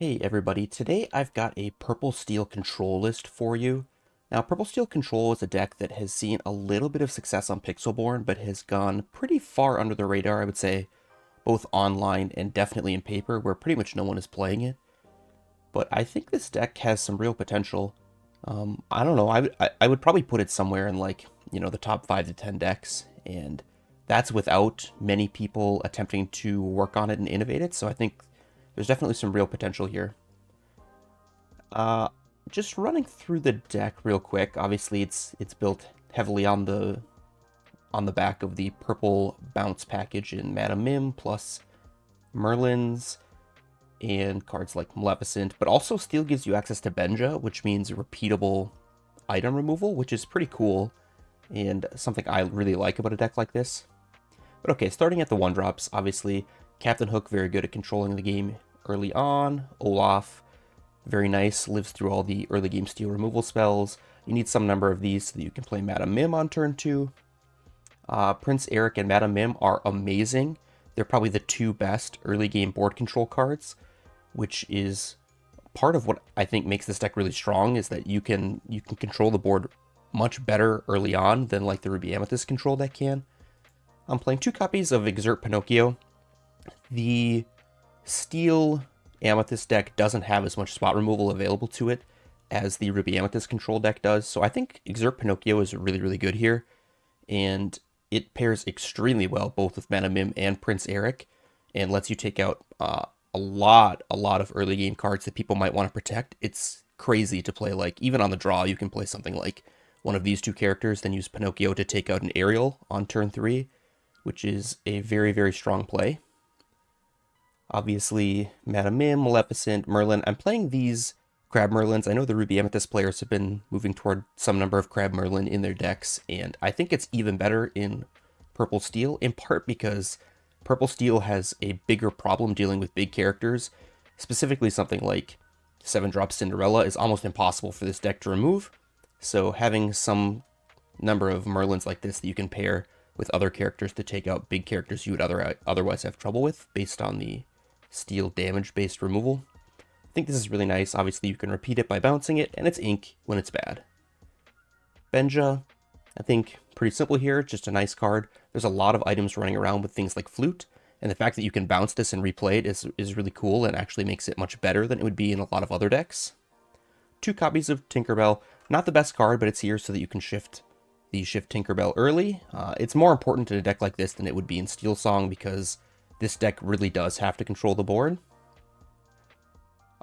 Hey everybody, today I've got a Purple Steel control list for you. Now, Purple Steel Control is a deck that has seen a little bit of success on Pixelborn, but has gone pretty far under the radar, I would say, both online and definitely in paper, where pretty much no one is playing it. But I think this deck has some real potential. I don't know, I would probably put it somewhere in the top 5 to 10 decks, and that's without many people attempting to work on it and innovate it, so I think there's definitely some real potential here. Uh, just running through the deck real quick. Obviously, it's built heavily on the back of the purple bounce package in Madame Mim, plus Merlins and cards like Maleficent. But also, Steel gives you access to Benja, which means repeatable item removal, which is pretty cool and something I really like about a deck like this. But okay, starting at the one drops, obviously Captain Hook very good at controlling the game early on. Olaf very nice, lives through all the early game steel removal spells. You need some number of these so that you can play Madame Mim on turn 2. Prince Eric and Madame Mim are amazing. They're probably the two best early game board control cards, which is part of what I think makes this deck really strong, is that you can control the board much better early on than like the Ruby Amethyst control deck can. I'm playing two copies of Exert Pinocchio. The Steel Amethyst deck doesn't have as much spot removal available to it as the Ruby Amethyst control deck does, so I think Exert Pinocchio is really, really good here, and it pairs extremely well both with Mana Mim and Prince Eric, and lets you take out a lot of early game cards that people might want to protect. It's crazy to play, like, even on the draw, you can play something like one of these two characters, then use Pinocchio to take out an Ariel on turn 3, which is a very, very strong play. Obviously, Madame Mim, Maleficent, Merlin. I'm playing these Crab Merlins. I know the Ruby Amethyst players have been moving toward some number of Crab Merlin in their decks, and I think it's even better in Purple Steel, in part because Purple Steel has a bigger problem dealing with big characters. Specifically, something like 7 drop Cinderella is almost impossible for this deck to remove, so having some number of Merlins like this that you can pair with other characters to take out big characters you would otherwise have trouble with based on the steel damage based removal. I think this is really nice. Obviously, you can repeat it by bouncing it, and it's ink when it's bad. Benja, I think pretty simple here, just a nice card. There's a lot of items running around with things like Flute, and the fact that you can bounce this and replay it is really cool and actually makes it much better than it would be in a lot of other decks. Two copies of Tinkerbell, not the best card, but it's here so that you can shift Tinkerbell early. It's more important in a deck like this than it would be in Steelsong because this deck really does have to control the board.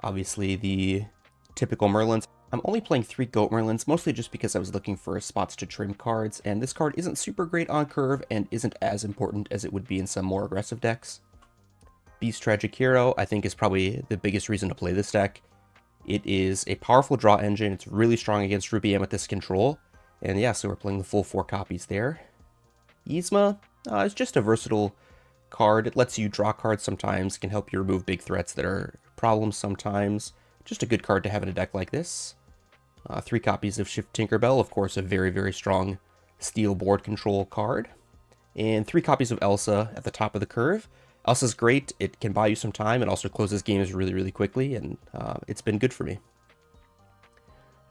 Obviously, the typical Merlins. I'm only playing 3 Goat Merlins, mostly just because I was looking for spots to trim cards, and this card isn't super great on curve and isn't as important as it would be in some more aggressive decks. Beast Tragic Hero, I think, is probably the biggest reason to play this deck. It is a powerful draw engine, it's really strong against Ruby Amethyst control, and yeah, so we're playing the full 4 copies there. Yzma is just a versatile card. It lets you draw cards sometimes, can help you remove big threats that are problems sometimes. Just a good card to have in a deck like this. 3 copies of Shift Tinkerbell, of course, a very, very strong steel board control card. And 3 copies of Elsa at the top of the curve. Elsa's great, it can buy you some time, it also closes games really, really quickly, and it's been good for me.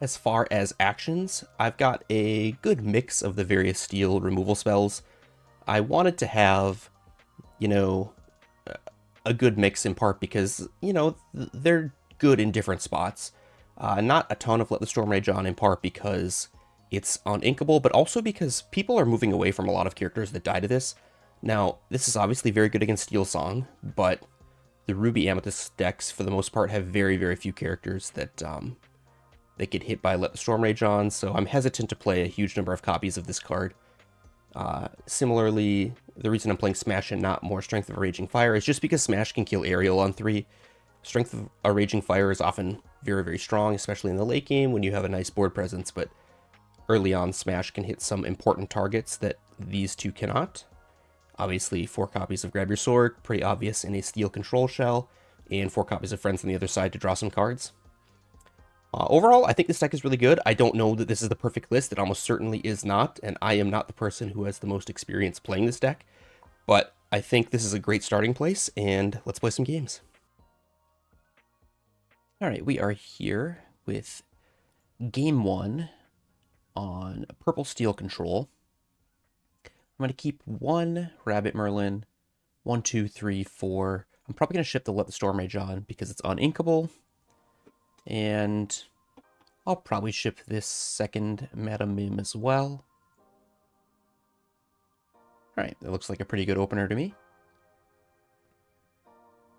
As far as actions, I've got a good mix of the various steel removal spells. I wanted to have, you know, a good mix in part because, they're good in different spots. Not a ton of Let the Storm Rage on, in part because it's uninkable, but also because people are moving away from a lot of characters that die to this. Now, this is obviously very good against Steelsong, but the Ruby Amethyst decks, for the most part, have very, very few characters that get hit by Let the Storm Rage on, so I'm hesitant to play a huge number of copies of this card. Similarly, the reason I'm playing Smash and not more Strength of a Raging Fire is just because Smash can kill Ariel on 3. Strength of a Raging Fire is often very, very strong, especially in the late game when you have a nice board presence, but early on, Smash can hit some important targets that these two cannot. Obviously, 4 copies of Grab Your Sword, pretty obvious in a Steel Control Shell, and 4 copies of Friends on the other side to draw some cards. Overall, I think this deck is really good. I don't know that this is the perfect list. It almost certainly is not, and I am not the person who has the most experience playing this deck. But I think this is a great starting place, and let's play some games. All right, we are here with game 1 on purple steel control. I'm going to keep 1 Rabbit Merlin, 1, 2, 3, 4. I'm probably going to shift the Let the Storm Rage on because it's uninkable. And I'll probably ship this second Madam Mim as well. Alright, that looks like a pretty good opener to me.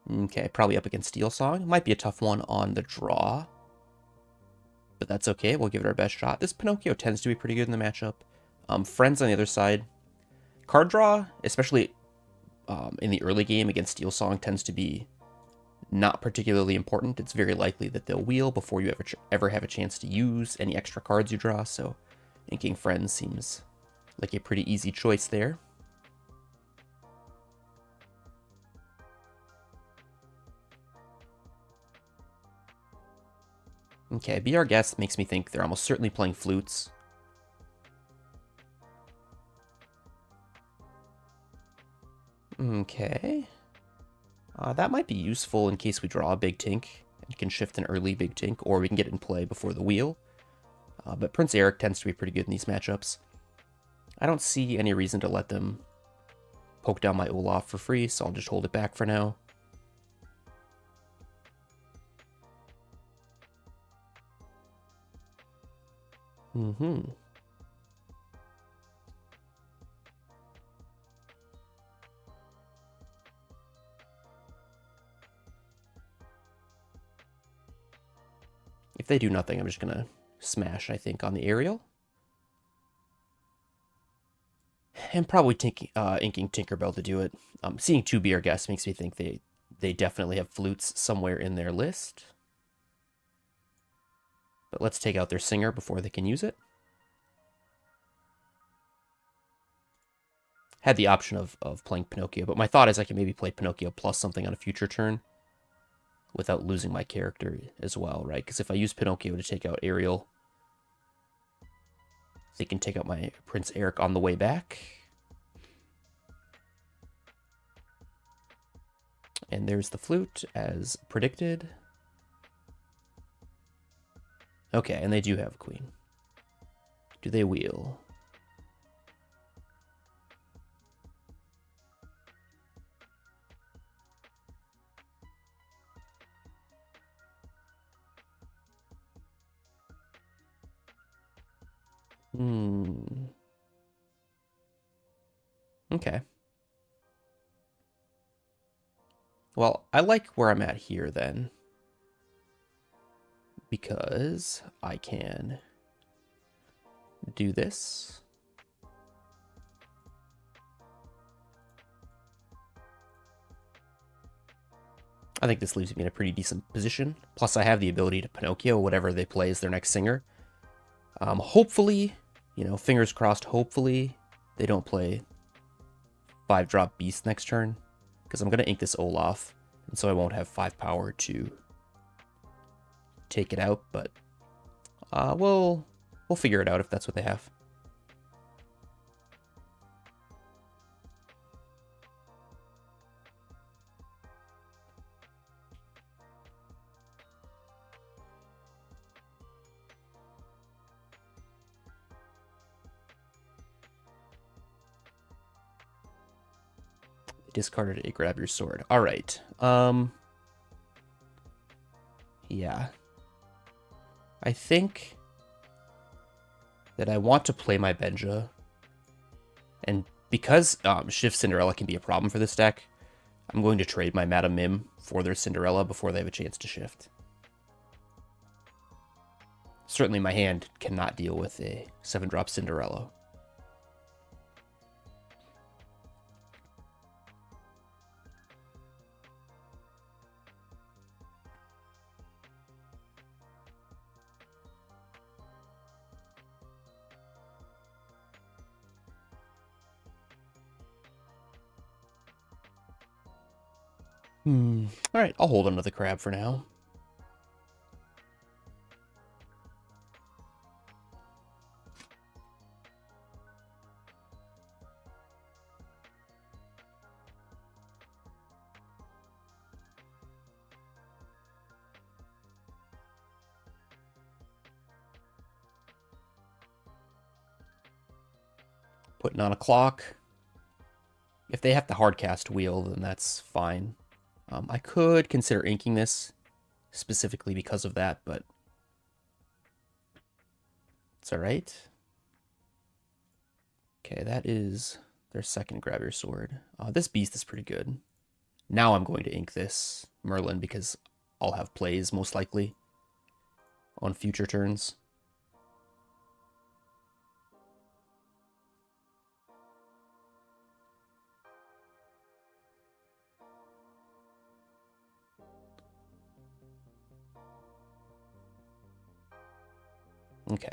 Okay, probably up against Steelsong. Might be a tough one on the draw. But that's okay, we'll give it our best shot. This Pinocchio tends to be pretty good in the matchup. Friends on the other side. Card draw, especially in the early game against Steelsong, tends to be not particularly important. It's very likely that they'll wheel before you ever have a chance to use any extra cards you draw, so inking Friends seems like a pretty easy choice there. Okay, Be Our Guest makes me think they're almost certainly playing flutes. Okay. That might be useful in case we draw a big tink and can shift an early big tink, or we can get it in play before the wheel. But Prince Eric tends to be pretty good in these matchups. I don't see any reason to let them poke down my Olaf for free, so I'll just hold it back for now. If they do nothing, I'm just going to smash, I think, on the aerial. And probably inking Tinkerbell to do it. Seeing 2 Be Our Guest makes me think they definitely have flutes somewhere in their list. But let's take out their singer before they can use it. Had the option of playing Pinocchio, but my thought is I can maybe play Pinocchio plus something on a future turn without losing my character as well, right? Because if I use Pinocchio to take out Ariel, they can take out my Prince Eric on the way back. And there's the flute, as predicted. Okay, and they do have a queen. Do they wheel? Okay. Well, I like where I'm at here then, because I can do this. I think this leaves me in a pretty decent position. Plus, I have the ability to Pinocchio whatever they play as their next singer. Hopefully, fingers crossed, hopefully they don't play 5-drop Beast next turn, because I'm going to ink this Olaf, and so I won't have 5 power to take it out, but we'll figure it out if that's what they have. Discarded a Grab Your Sword. All right. Yeah. I think that I want to play my Benja, and because Shift Cinderella can be a problem for this deck, I'm going to trade my Madam Mim for their Cinderella before they have a chance to shift. Certainly my hand cannot deal with a 7-drop Cinderella. Alright, I'll hold onto the crab for now. Putting on a clock. If they have to hardcast wheel, then that's fine. I could consider inking this specifically because of that, but it's all right. Okay, that is their second grab your sword. This beast is pretty good. Now I'm going to ink this Merlin because I'll have plays most likely on future turns. Okay.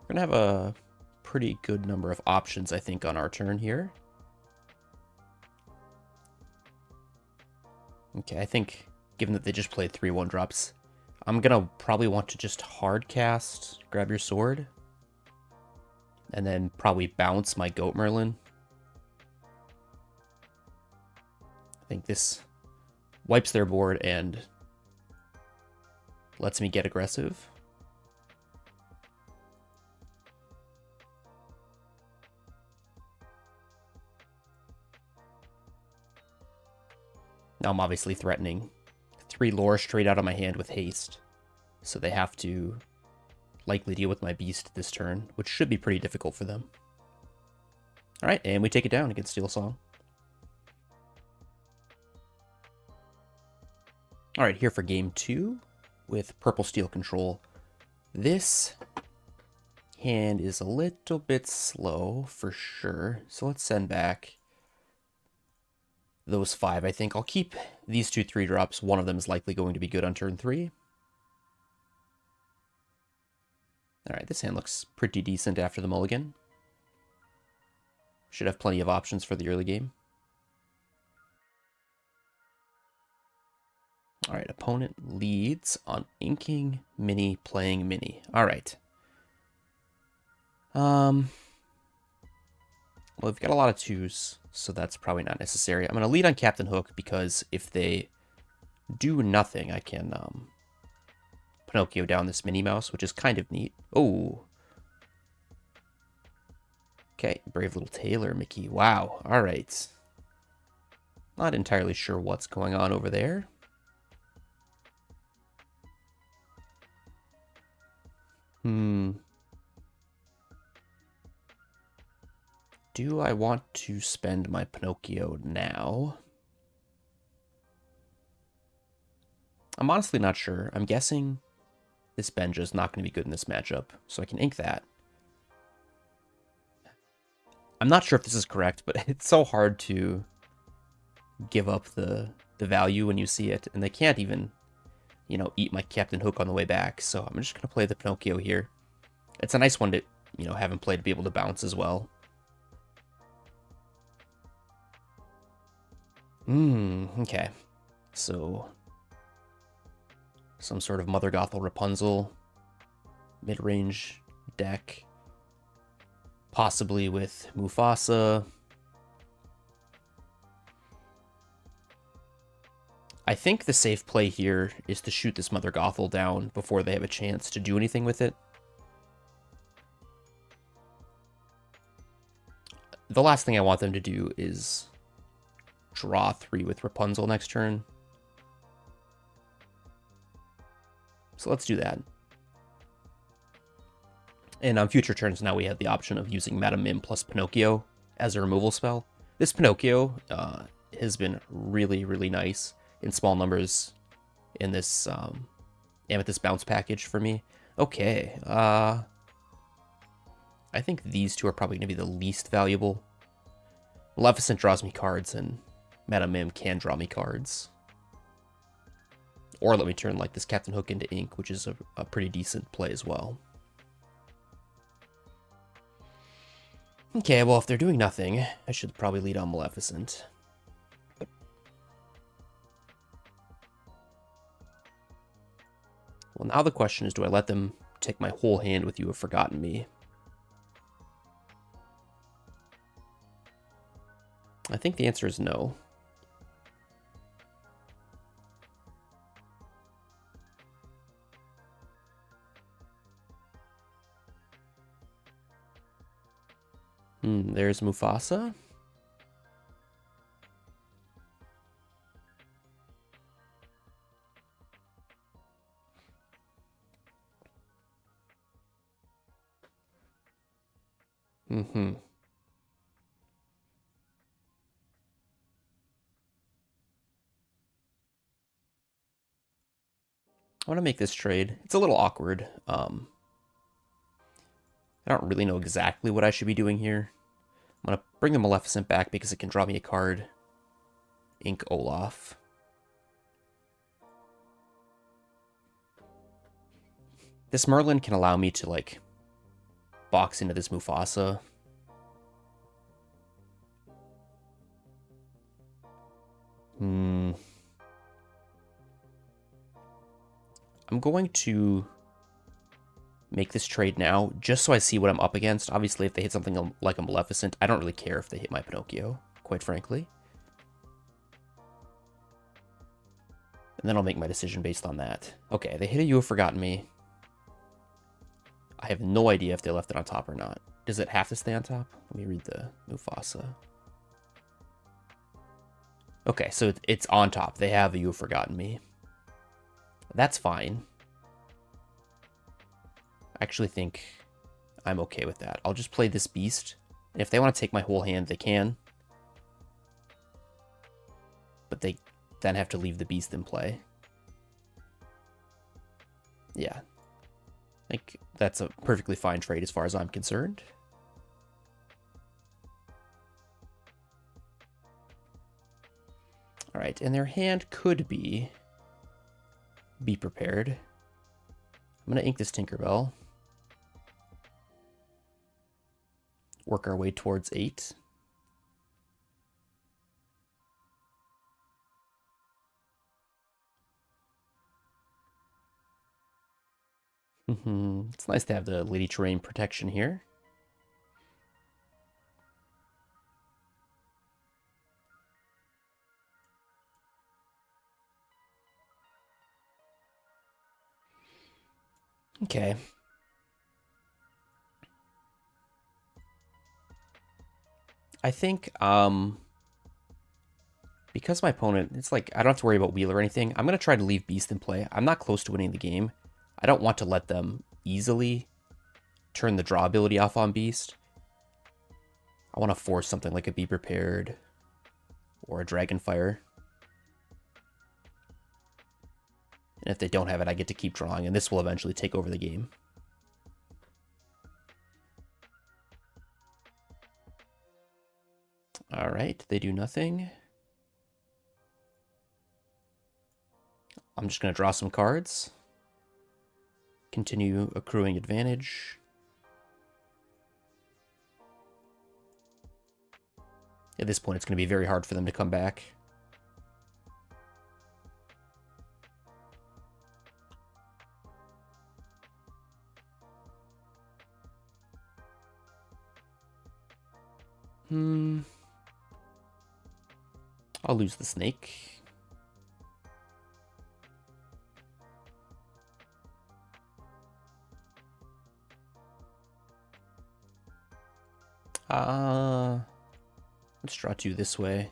We're going to have a pretty good number of options, I think, on our turn here. Okay, I think, given that they just played 3 1-drops, I'm going to probably want to just hard cast Grab Your Sword. And then probably bounce my Goat Merlin. I think this wipes their board and lets me get aggressive. Now I'm obviously threatening 3 lore straight out of my hand with haste. So they have to likely deal with my beast this turn, which should be pretty difficult for them. Alright, and we take it down against Steelsong. Alright, here for game 2 with purple steel control. This hand is a little bit slow for sure, so let's send back those 5. I think I'll keep these 2 3-drops. One of them is likely going to be good on turn 3. Alright, this hand looks pretty decent after the mulligan. Should have plenty of options for the early game. Alright, opponent leads on inking mini, playing mini. Alright. Well, we've got a lot of 2s, so that's probably not necessary. I'm going to lead on Captain Hook because if they do nothing, I can Pinocchio down this Minnie Mouse, which is kind of neat. Oh. Okay, brave little tailor, Mickey. Wow, alright. Not entirely sure what's going on over there. Do I want to spend my Pinocchio now? I'm honestly not sure. I'm guessing this Benja is not going to be good in this matchup, so I can ink that. I'm not sure if this is correct, but it's so hard to give up the value when you see it, and they can't even, you know, eat my Captain Hook on the way back, so I'm just going to play the Pinocchio here. It's a nice one to, you know, have him play to be able to bounce as well. Okay. So, some sort of Mother Gothel Rapunzel mid-range deck. Possibly with Mufasa. I think the safe play here is to shoot this Mother Gothel down before they have a chance to do anything with it. The last thing I want them to do is draw 3 with Rapunzel next turn. So let's do that. And on future turns now we have the option of using Madame Mim plus Pinocchio as a removal spell. This Pinocchio has been really, really nice in small numbers in this Amethyst bounce package for me. Okay, I think these 2 are probably going to be the least valuable. Maleficent draws me cards, and Madame Mim can draw me cards. Or let me turn like this Captain Hook into ink, which is a pretty decent play as well. Okay, well, if they're doing nothing, I should probably lead on Maleficent. Well, now the question is, do I let them take my whole hand with You Have Forgotten Me? I think the answer is no. There's Mufasa. I want to make this trade. It's a little awkward. I don't really know exactly what I should be doing here. I'm going to bring the Maleficent back because it can draw me a card. Ink Olaf. This Merlin can allow me to, like, box into this Mufasa. I'm going to make this trade now, just so I see what I'm up against. Obviously, if they hit something like a Maleficent, I don't really care if they hit my Pinocchio, quite frankly. And then I'll make my decision based on that. Okay, they hit a You Have Forgotten Me. I have no idea if they left it on top or not. Does it have to stay on top? Let me read the Mufasa. Okay, so it's on top. They have a You Have Forgotten Me. That's fine. I actually think I'm okay with that. I'll just play this beast. And if they want to take my whole hand, they can. But they then have to leave the beast in play. Yeah. I think that's a perfectly fine trade as far as I'm concerned. All right, and their hand could be prepared. I'm going to ink this Tinkerbell. Work our way towards 8. It's nice to have the Lady Terrain protection here. Okay. I think, because my opponent, it's like, I don't have to worry about wheel or anything. I'm going to try to leave beast in play. I'm not close to winning the game. I don't want to let them easily turn the draw ability off on beast. I want to force something like a Be Prepared or a Dragonfire. And if they don't have it, I get to keep drawing, and this will eventually take over the game. All right, they do nothing. I'm just going to draw some cards. Continue accruing advantage. At this point, it's going to be very hard for them to come back. I'll lose the snake. Let's draw 2 this way.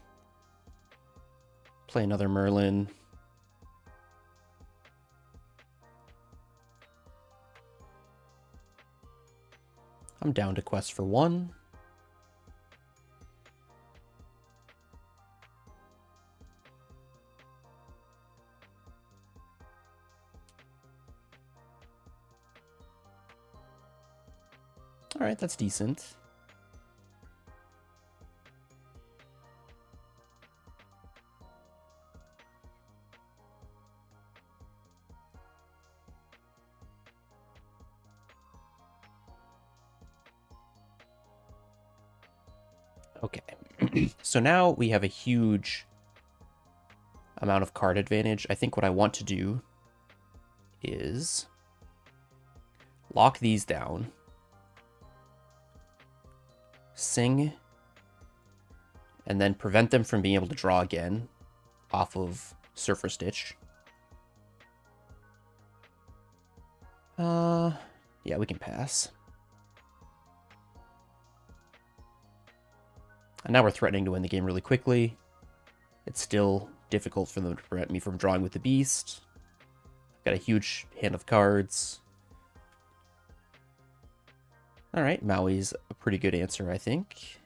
Play another Merlin. I'm down to quest for 1. All right, that's decent. Okay, so now we have a huge amount of card advantage. I think what I want to do is lock these down, sing, and then prevent them from being able to draw again off of Surfer Stitch. Yeah, we can pass. And now we're threatening to win the game really quickly. It's still difficult for them to prevent me from drawing with the beast. I've got a huge hand of cards. Alright, Maui's a pretty good answer, I think.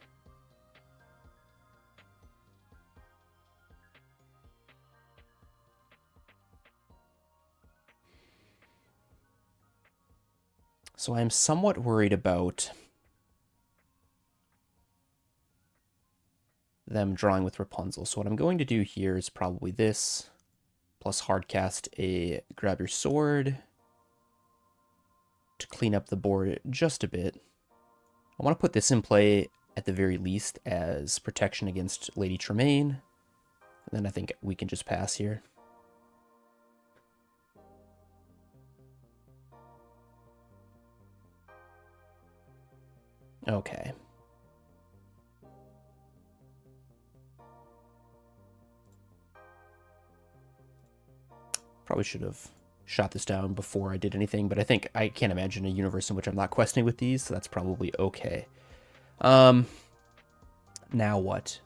So I'm somewhat worried about them drawing with Rapunzel. So what I'm going to do here is probably this, plus hardcast a grab your sword to clean up the board just a bit. I want to put this in play at the very least as protection against Lady Tremaine. And then I think we can just pass here. Okay. Probably should have shot this down before I did anything, but I think I can't imagine a universe in which I'm not questing with these, so that's probably okay. Now what?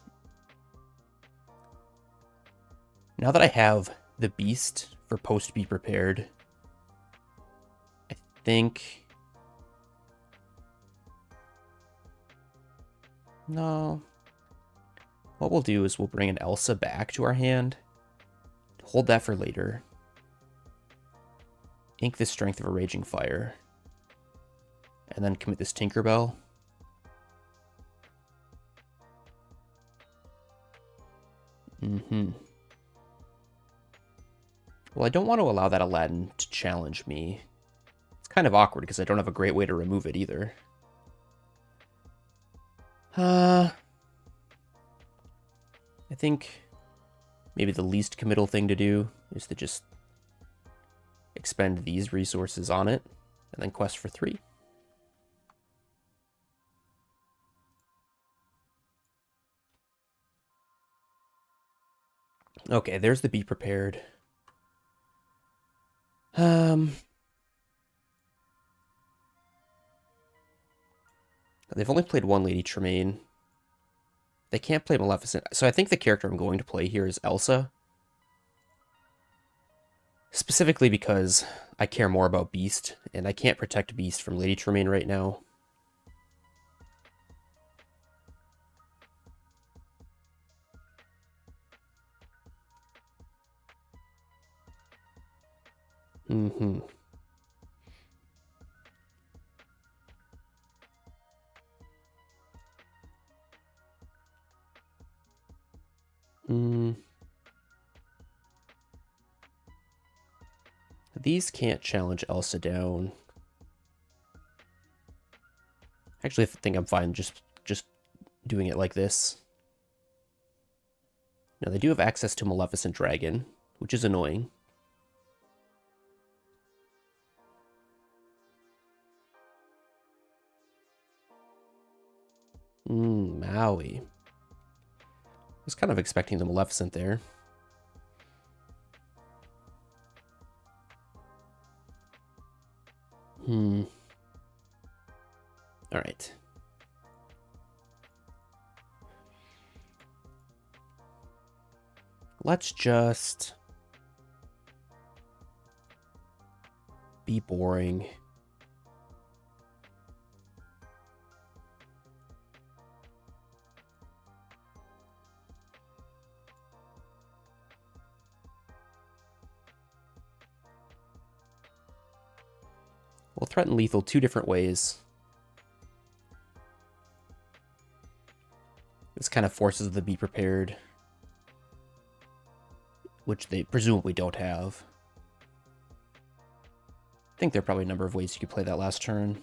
Now that I have the beast for post be prepared, I think... No. What we'll do is we'll bring an Elsa back to our hand, hold that for later, ink the Strength of a Raging Fire, and then commit this Tinkerbell. Well, I don't want to allow that Aladdin to challenge me. It's kind of awkward because I don't have a great way to remove it either. I think maybe the least committal thing to do is to just expend these resources on it and then quest for 3. Okay, there's the be prepared. They've only played one Lady Tremaine. They can't play Maleficent. So I think the character I'm going to play here is Elsa. Specifically because I care more about Beast, and I can't protect Beast from Lady Tremaine right now. These can't challenge Elsa down. Actually, I think I'm fine just doing it like this. Now, they do have access to Maleficent Dragon, which is annoying. Maui. I was kind of expecting the Maleficent there. All right. Let's just be boring. We'll threaten lethal 2 different ways. This kind of forces the be prepared, which they presumably don't have. I think there are probably a number of ways you could play that last turn.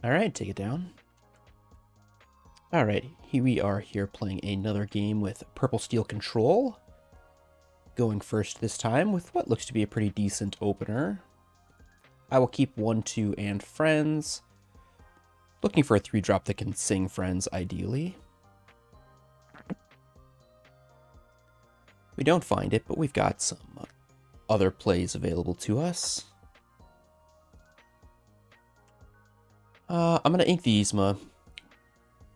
All right, take it down. All right, here we are here playing another game with Purple Steel Control. Going first this time with what looks to be a pretty decent opener. I will keep 1, 2, and Friends. Looking for a 3-drop that can sing Friends, ideally. We don't find it, but we've got some other plays available to us. I'm going to ink the Yzma.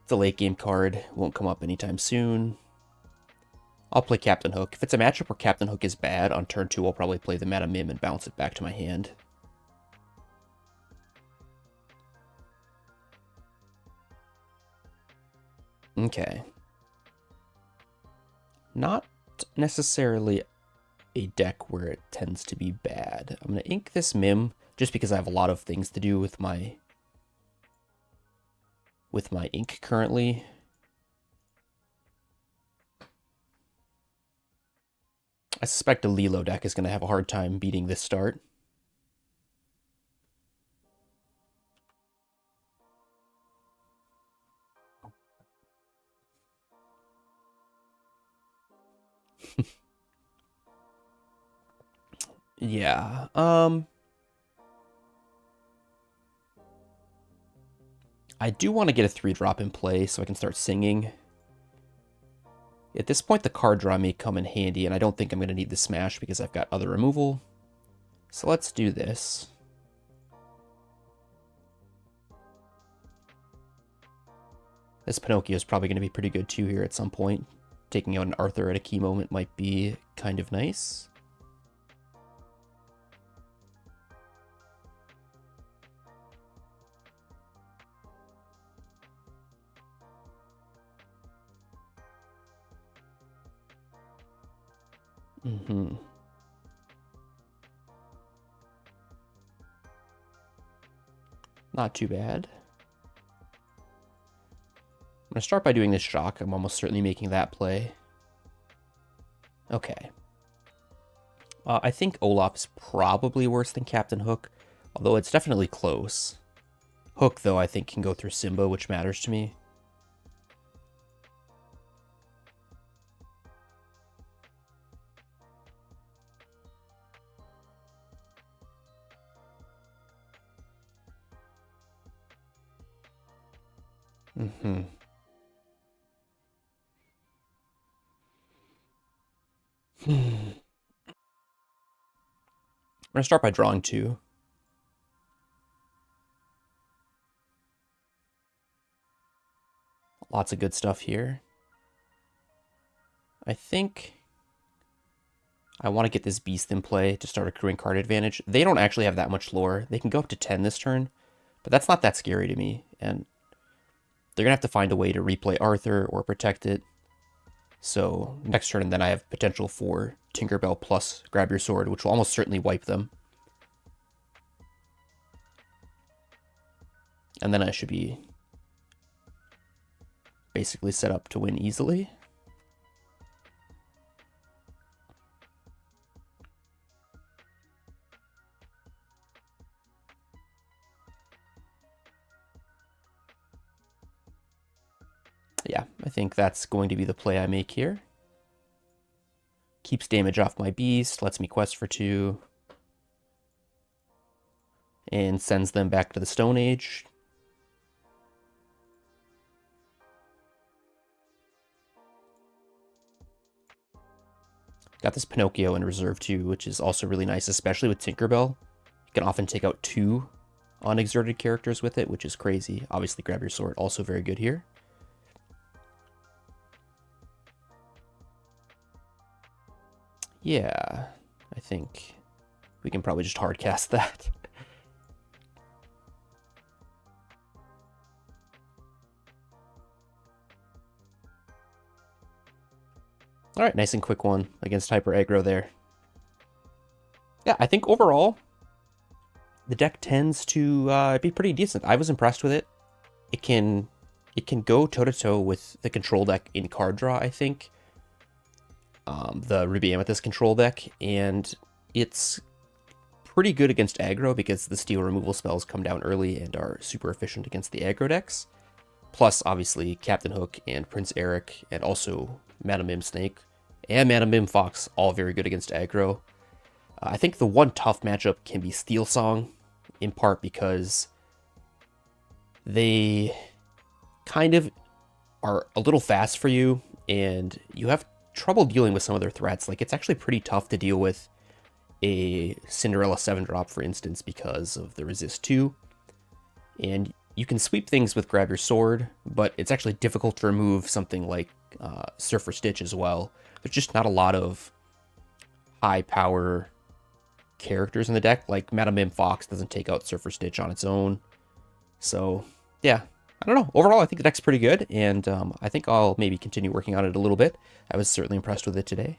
It's a late game card. Won't come up anytime soon. I'll play Captain Hook. If it's a matchup where Captain Hook is bad, on turn 2 I'll probably play the Madam Mim and bounce it back to my hand. Okay. Not necessarily a deck where it tends to be bad. I'm going to ink this Mim just because I have a lot of things to do with my ink currently. I suspect a Lilo deck is going to have a hard time beating this start. Yeah, I do want to get a 3-drop in play so I can start singing. At this point, the card draw may come in handy, and I don't think I'm going to need the smash because I've got other removal. So let's do this. This Pinocchio is probably going to be pretty good too here at some point. Taking out an Arthur at a key moment might be kind of nice. Not too bad. I'm going to start by doing this shock. I'm almost certainly making that play. Okay. I think Olaf is probably worse than Captain Hook, although it's definitely close. Hook, though, I think can go through Simba, which matters to me. I'm going to start by drawing 2. Lots of good stuff here. I think I want to get this Beast in play to start accruing card advantage. They don't actually have that much lore. They can go up to 10 this turn, but that's not that scary to me. And they're going to have to find a way to replay Arthur or protect it. So next turn, then I have potential for Tinkerbell plus Grab Your Sword, which will almost certainly wipe them. And then I should be basically set up to win easily. Yeah, I think that's going to be the play I make here. Keeps damage off my beast, lets me quest for 2. And sends them back to the Stone Age. Got this Pinocchio in reserve too, which is also really nice, especially with Tinkerbell. You can often take out 2 unexerted characters with it, which is crazy. Obviously, Grab Your Sword, also very good here. Yeah, I think we can probably just hardcast that. All right, nice and quick one against Hyper Aggro there. Yeah, I think overall, the deck tends to be pretty decent. I was impressed with it. It can go toe-to-toe with the control deck in card draw, I think. The Ruby Amethyst control deck, and it's pretty good against aggro because the steel removal spells come down early and are super efficient against the aggro decks. Plus, obviously, Captain Hook and Prince Eric, and also Madam Mim Snake and Madam Mim Fox, all very good against aggro. I think the one tough matchup can be Steelsong, in part because they kind of are a little fast for you, and you have trouble dealing with some of their threats. Like, it's actually pretty tough to deal with a Cinderella 7-drop, for instance, because of the resist 2. And you can sweep things with Grab Your Sword, but it's actually difficult to remove something like Surfer Stitch as well. There's just not a lot of high power characters in the deck. Like Madame Mim Fox doesn't take out Surfer Stitch on its own. So yeah, I don't know. Overall, I think the deck's pretty good, and I think I'll maybe continue working on it a little bit. I was certainly impressed with it today.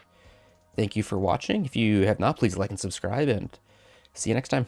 Thank you for watching. If you have not, please like and subscribe, and see you next time.